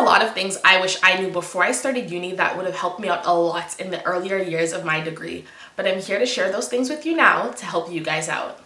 lot of things I wish I knew before I started uni that would have helped me out a lot in the earlier years of my degree, but I'm here to share those things with you now to help you guys out.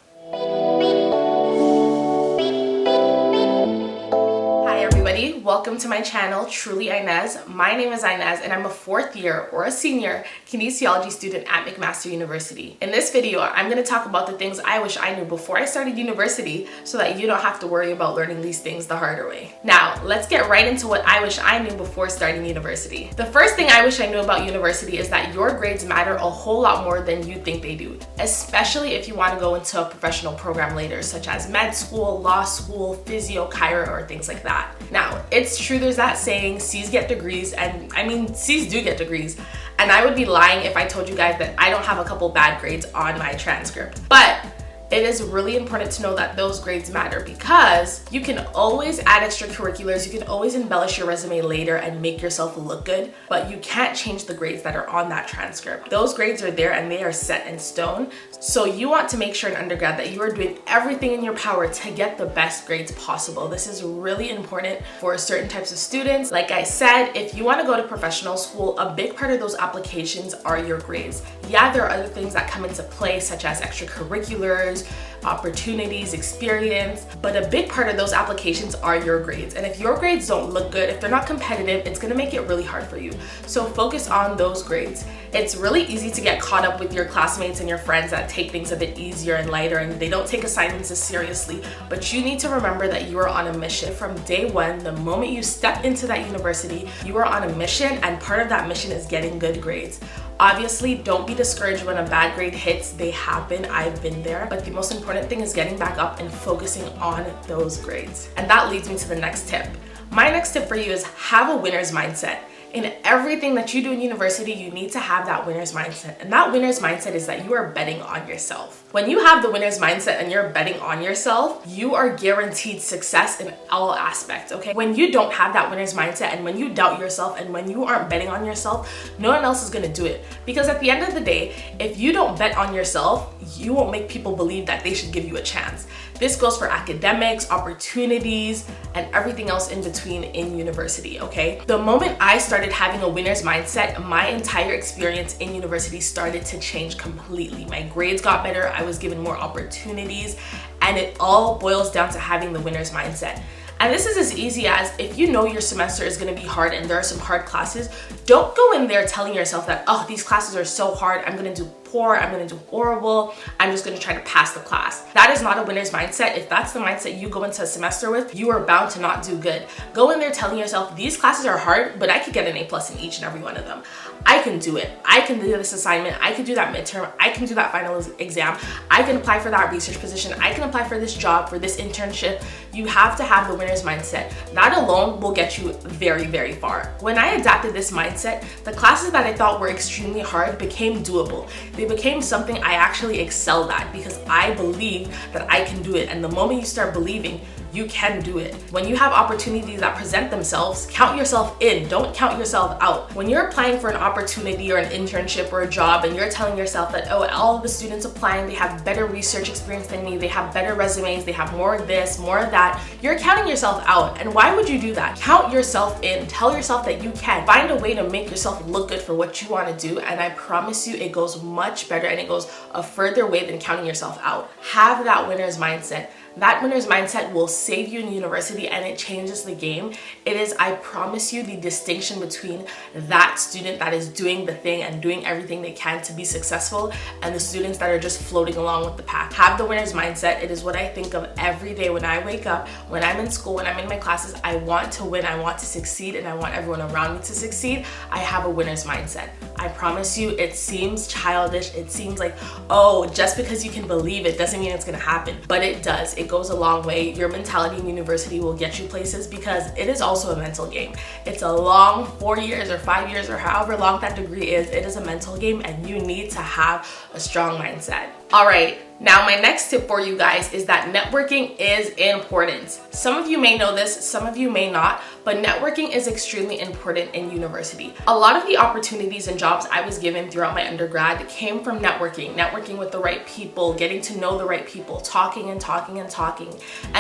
Welcome to my channel, Truly Inez. My name is Inez and I'm a fourth year or a senior kinesiology student at Mcmaster University. In this video, I'm going to talk about the things I wish I knew before I started university so that you don't have to worry about learning these things the harder way. Now, let's get right into what I wish I knew before starting university. The first thing I wish I knew about university is that your grades matter a whole lot more than you think they do, especially if you want to go into a professional program later, such as med school, law school, physio, chiro, or things like that. Now, it's true there's that saying, C's get degrees, and I mean, C's do get degrees. And I would be lying if I told you guys that I don't have a couple bad grades on my transcript. But it is really important to know that those grades matter because you can always add extracurriculars, you can always embellish your resume later and make yourself look good, but you can't change the grades that are on that transcript. Those grades are there and they are set in stone. So you want to make sure in undergrad that you are doing everything in your power to get the best grades possible. This is really important for certain types of students. Like I said, if you want to go to professional school, a big part of those applications are your grades. Yeah, there are other things that come into play, such as extracurriculars, opportunities, experience, but a big part of those applications are your grades. And if your grades don't look good, if they're not competitive, it's gonna make it really hard for you. So focus on those grades. It's really easy to get caught up with your classmates and your friends that take things a bit easier and lighter and they don't take assignments as seriously, but you need to remember that you are on a mission. From day one, the moment you step into that university, you are on a mission, and part of that mission is getting good grades. Obviously, don't be discouraged when a bad grade hits. They happen, I've been there, but the most important thing is getting back up and focusing on those grades. And that leads me to the next tip. My next tip for you is have a winner's mindset. In everything that you do in university, you need to have that winner's mindset. And that winner's mindset is that you are betting on yourself. When you have the winner's mindset and you're betting on yourself, you are guaranteed success in all aspects, okay? When you don't have that winner's mindset and when you doubt yourself and when you aren't betting on yourself, no one else is gonna do it. Because at the end of the day, if you don't bet on yourself, you won't make people believe that they should give you a chance. This goes for academics, opportunities, and everything else in between in university, okay? The moment I started having a winner's mindset, my entire experience in university started to change completely. My grades got better, I was given more opportunities, and it all boils down to having the winner's mindset. And this is as easy as, if you know your semester is gonna be hard and there are some hard classes, don't go in there telling yourself that, oh, these classes are so hard, I'm gonna do poor, I'm gonna do horrible, I'm just gonna try to pass the class. That is not a winner's mindset. If that's the mindset you go into a semester with, you are bound to not do good. Go in there telling yourself, these classes are hard, but I could get an A+ in each and every one of them. I can do it. I can do this assignment. I can do that midterm. I can do that final exam. I can apply for that research position. I can apply for this job, for this internship. You have to have the winner's mindset. That alone will get you very, very far. When I adapted this mindset, the classes that I thought were extremely hard became doable. They became something I actually excelled at because I believed that I can do it. And the moment you start believing, you can do it. When you have opportunities that present themselves, count yourself in, don't count yourself out. When you're applying for an opportunity or an internship or a job and you're telling yourself that, oh, all of the students applying, they have better research experience than me, they have better resumes, they have more of this, more of that, you're counting yourself out. And why would you do that? Count yourself in, tell yourself that you can. Find a way to make yourself look good for what you want to do, and I promise you it goes much better and it goes a further way than counting yourself out. Have that winner's mindset. That winner's mindset will save you in university and it changes the game. It is, I promise you, the distinction between that student that is doing the thing and doing everything they can to be successful and the students that are just floating along with the pack. Have the winner's mindset. It is what I think of every day when I wake up, when I'm in school, when I'm in my classes. I want to win, I want to succeed, and I want everyone around me to succeed. I have a winner's mindset. I promise you, it seems childish. It seems like, oh, just because you can believe it doesn't mean it's gonna happen, but it does. It goes a long way. Your mentality in university will get you places because it is also a mental game. It's a long 4 years or 5 years or however long that degree is. It is a mental game and you need to have a strong mindset. All right, now my next tip for you guys is that networking is important. Some of you may know this, some of you may not, but networking is extremely important in university. A lot of the opportunities and jobs I was given throughout my undergrad came from networking with the right people, getting to know the right people, talking, and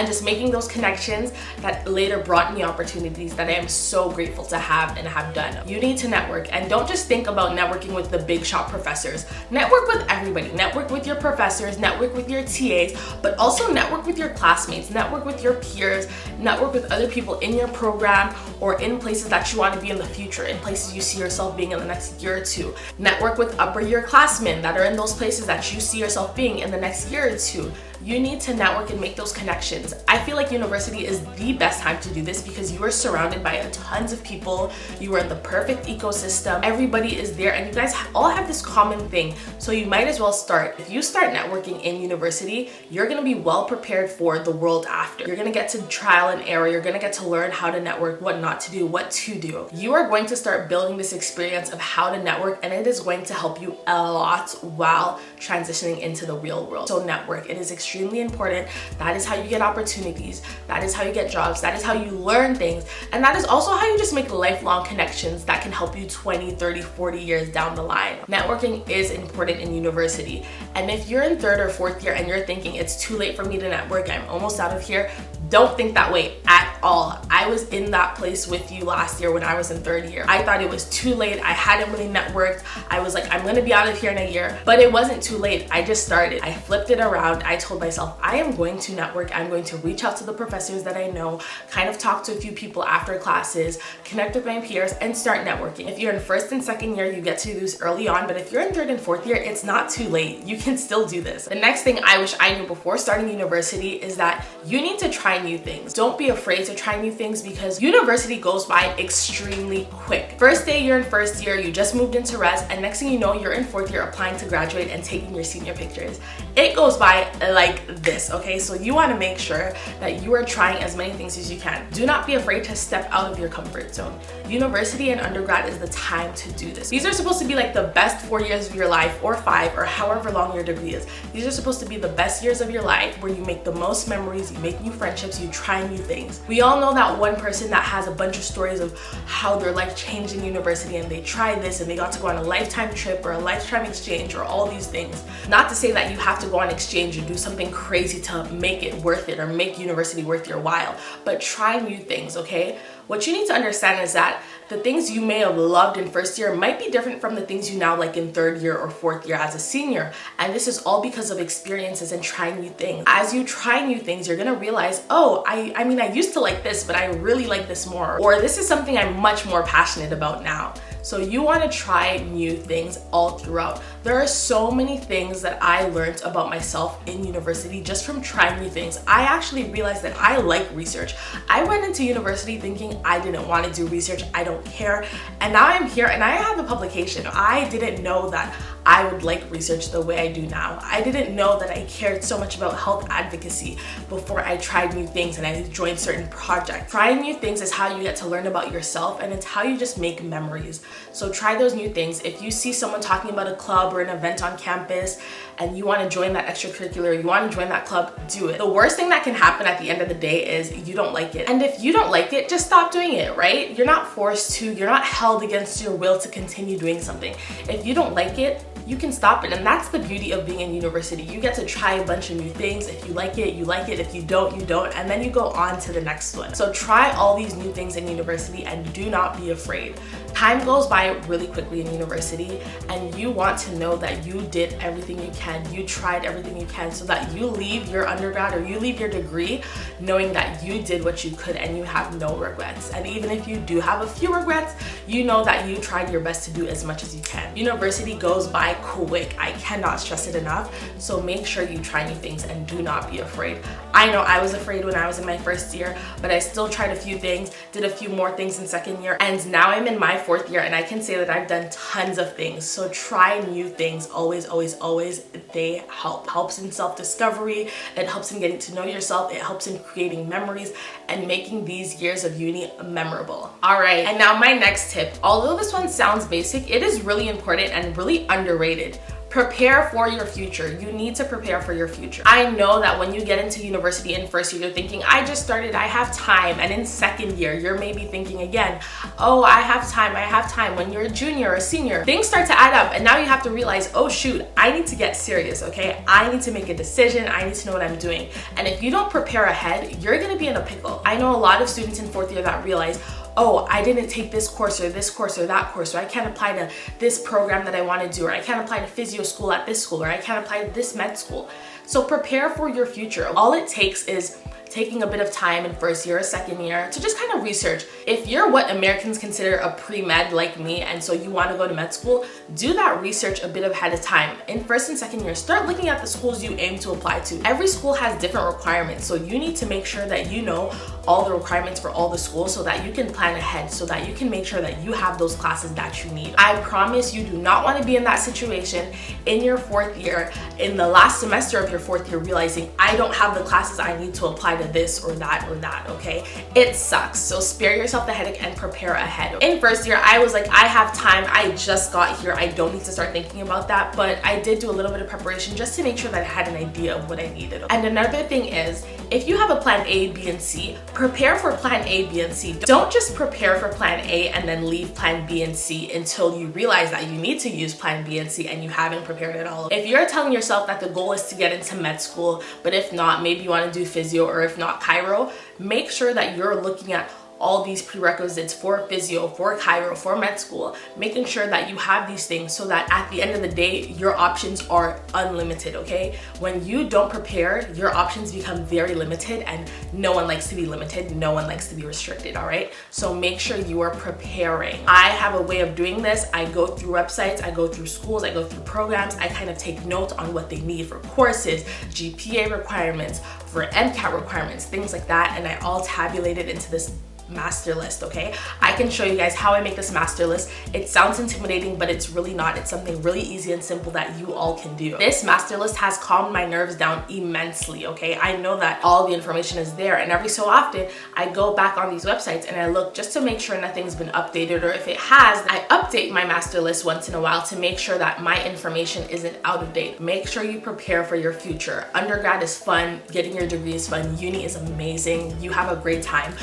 just making those connections that later brought me opportunities that I am so grateful to have and have done. You need to network, and don't just think about networking with the big shot professors. Network with everybody. Network with your professors, network with your TAs, but also network with your classmates, network with your peers, network with other people in your program or in places that you want to be in the future, in places you see yourself being in the next year or two. Network with upper year classmen that are in those places that you see yourself being in the next year or two. You need to network and make those connections. I feel like university is the best time to do this because you are surrounded by tons of people. You are in the perfect ecosystem. Everybody is there and you guys all have this common thing. So you might as well start. If you start networking in university, you're gonna be well prepared for the world after. You're gonna get to trial and error. You're gonna get to learn how to network, what not to do, what to do. You are going to start building this experience of how to network, and it is going to help you a lot while transitioning into the real world. So network, it is extremely important. That is how you get opportunities. That is how you get jobs. That is how you learn things. And that is also how you just make lifelong connections that can help you 20, 30, 40 years down the line. Networking is important in university. And if you're in 3rd or 4th year and you're thinking it's too late for me to network, I'm almost out of here, don't think that way at all. I was in that place with you last year when I was in 3rd year. I thought it was too late. I hadn't really networked. I was like, I'm gonna be out of here in a year, but it wasn't too late. I just started. I flipped it around. I told myself, I am going to network. I'm going to reach out to the professors that I know, kind of talk to a few people after classes, connect with my peers, and start networking. If you're in 1st and 2nd year, you get to do this early on, but if you're in 3rd and 4th year, it's not too late. You can still do this. The next thing I wish I knew before starting university is that you need to try new things. Don't be afraid to try new things because university goes by extremely quick. First day you're in 1st year, you just moved into res, and next thing you know, you're in 4th year applying to graduate and taking your senior pictures. It goes by like this, okay? So you want to make sure that you are trying as many things as you can. Do not be afraid to step out of your comfort zone. University and undergrad is the time to do this. These are supposed to be like the best 4 years of your life, or 5, or however long your degree is. These are supposed to be the best years of your life where you make the most memories, you make new friendships, you try new things. We all know that one person that has a bunch of stories of how their life changed in university and they tried this and they got to go on a lifetime trip or a lifetime exchange or all these things. Not to say that you have to go on exchange and do something crazy to make it worth it or make university worth your while, but try new things, okay? What you need to understand is that the things you may have loved in 1st year might be different from the things you now like in 3rd year or 4th year as a senior. And this is all because of experiences and trying new things. As you try new things, you're gonna realize, oh, I mean, I used to like this, but I really like this more. Or this is something I'm much more passionate about now. So you want to try new things all throughout. There are so many things that I learned about myself in university just from trying new things. I actually realized that I like research. I went into university thinking I didn't want to do research, I don't care, and now I'm here and I have a publication. I didn't know that I would like research the way I do now. I didn't know that I cared so much about health advocacy before I tried new things and I joined certain projects. Trying new things is how you get to learn about yourself, and it's how you just make memories. So try those new things. If you see someone talking about a club or an event on campus and you want to join that extracurricular, you want to join that club, do it. The worst thing that can happen at the end of the day is you don't like it. And if you don't like it, just stop doing it, right? You're not forced to, you're not held against your will to continue doing something. If you don't like it, you can stop it. And that's the beauty of being in university. You get to try a bunch of new things. If you like it, you like it. If you don't, you don't. And then you go on to the next one. So try all these new things in university and do not be afraid. Time goes by really quickly in university, and you want to know that you did everything you can, you tried everything you can, so that you leave your undergrad or you leave your degree knowing that you did what you could and you have no regrets. And even if you do have a few regrets, you know that you tried your best to do as much as you can. University goes by quick. I cannot stress it enough. So make sure you try new things and do not be afraid. I know I was afraid when I was in my first year, but I still tried a few things, did a few more things in second year, and now I'm in my fourth year and I can say that I've done tons of things. So try new things, always, always, always. They help. Helps in self-discovery, it helps in getting to know yourself, it helps in creating memories and making these years of uni memorable. All right, and now my next tip. Although this one sounds basic, it is really important and really underrated. Prepare for your future. You need to prepare for your future. I know that when you get into university in first year, you're thinking, I just started, I have time. And in second year, you're maybe thinking again, oh, I have time, I have time. When you're a junior or a senior, things start to add up. And now you have to realize, oh shoot, I need to get serious, okay? I need to make a decision. I need to know what I'm doing. And if you don't prepare ahead, you're gonna be in a pickle. I know a lot of students in fourth year that realize, oh, I didn't take this course or that course, or I can't apply to this program that I want to do, or I can't apply to physio school at this school, or I can't apply to this med school. So prepare for your future. All it takes is taking a bit of time in first year or second year to just kind of research. If you're what Americans consider a pre-med like me, and so you want to go to med school, do that research a bit ahead of time. In first and second year, start looking at the schools you aim to apply to. Every school has different requirements, so you need to make sure that you know all the requirements for all the schools so that you can plan ahead, so that you can make sure that you have those classes that you need. I promise you do not want to be in that situation in your fourth year, in the last semester of your fourth year, realizing I don't have the classes I need to apply to this or that, okay? It sucks. So spare yourself the headache and prepare ahead. In first year, I was like, I have time. I just got here. I don't need to start thinking about that, but I did do a little bit of preparation just to make sure that I had an idea of what I needed. And another thing is, if you have a plan A, B, and C, prepare for plan A, B, and C. Don't just prepare for plan A and then leave plan B and C until you realize that you need to use plan B and C and you haven't prepared at all. If you're telling yourself that the goal is to get into med school, but if not, maybe you want to do physio, or if not chiro, make sure that you're looking at all these prerequisites for physio, for chiro, for med school, making sure that you have these things so that at the end of the day, your options are unlimited, okay? When you don't prepare, your options become very limited, and no one likes to be limited, no one likes to be restricted, all right? So make sure you are preparing. I have a way of doing this. I go through websites, I go through schools, I go through programs, I kind of take notes on what they need for courses, GPA requirements, for MCAT requirements, things like that, and I all tabulate it into this master list, okay? I can show you guys how I make this master list. It sounds intimidating, but it's really not. It's something really easy and simple that you all can do. This master list has calmed my nerves down immensely, okay? I know that all the information is there, and every so often I go back on these websites and I look just to make sure nothing's been updated, or if it has, I update my master list once in a while to make sure that my information isn't out of date. Make sure you prepare for your future. Undergrad is fun, getting your degree is fun, uni is amazing, you have a great time.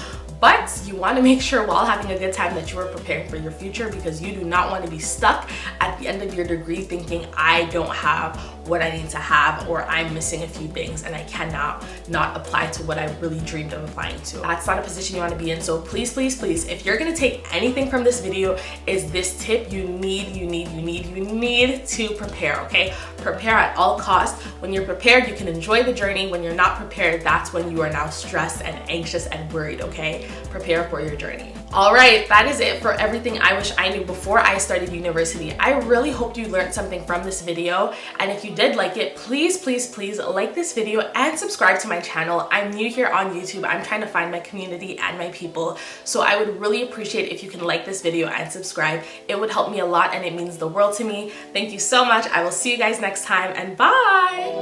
But you want to make sure while having a good time that you are preparing for your future, because you do not want to be stuck at the end of your degree thinking, I don't have what I need to have, or I'm missing a few things and I cannot not apply to what I really dreamed of applying to. That's not a position you want to be in. So please, please, please, if you're going to take anything from this video, is this tip: you need to prepare, okay? Prepare at all costs. When you're prepared, you can enjoy the journey. When you're not prepared, that's when you are now stressed and anxious and worried, okay? Prepare for your journey. All right, that is it for everything I wish I knew before I started university. I really hope you learned something from this video, and if you did like it, please, please, please like this video and subscribe to my channel. I'm new here on YouTube. I'm trying to find my community and my people, so I would really appreciate if you can like this video and subscribe. It would help me a lot and it means the world to me. Thank you so much. I will see you guys next time, and bye!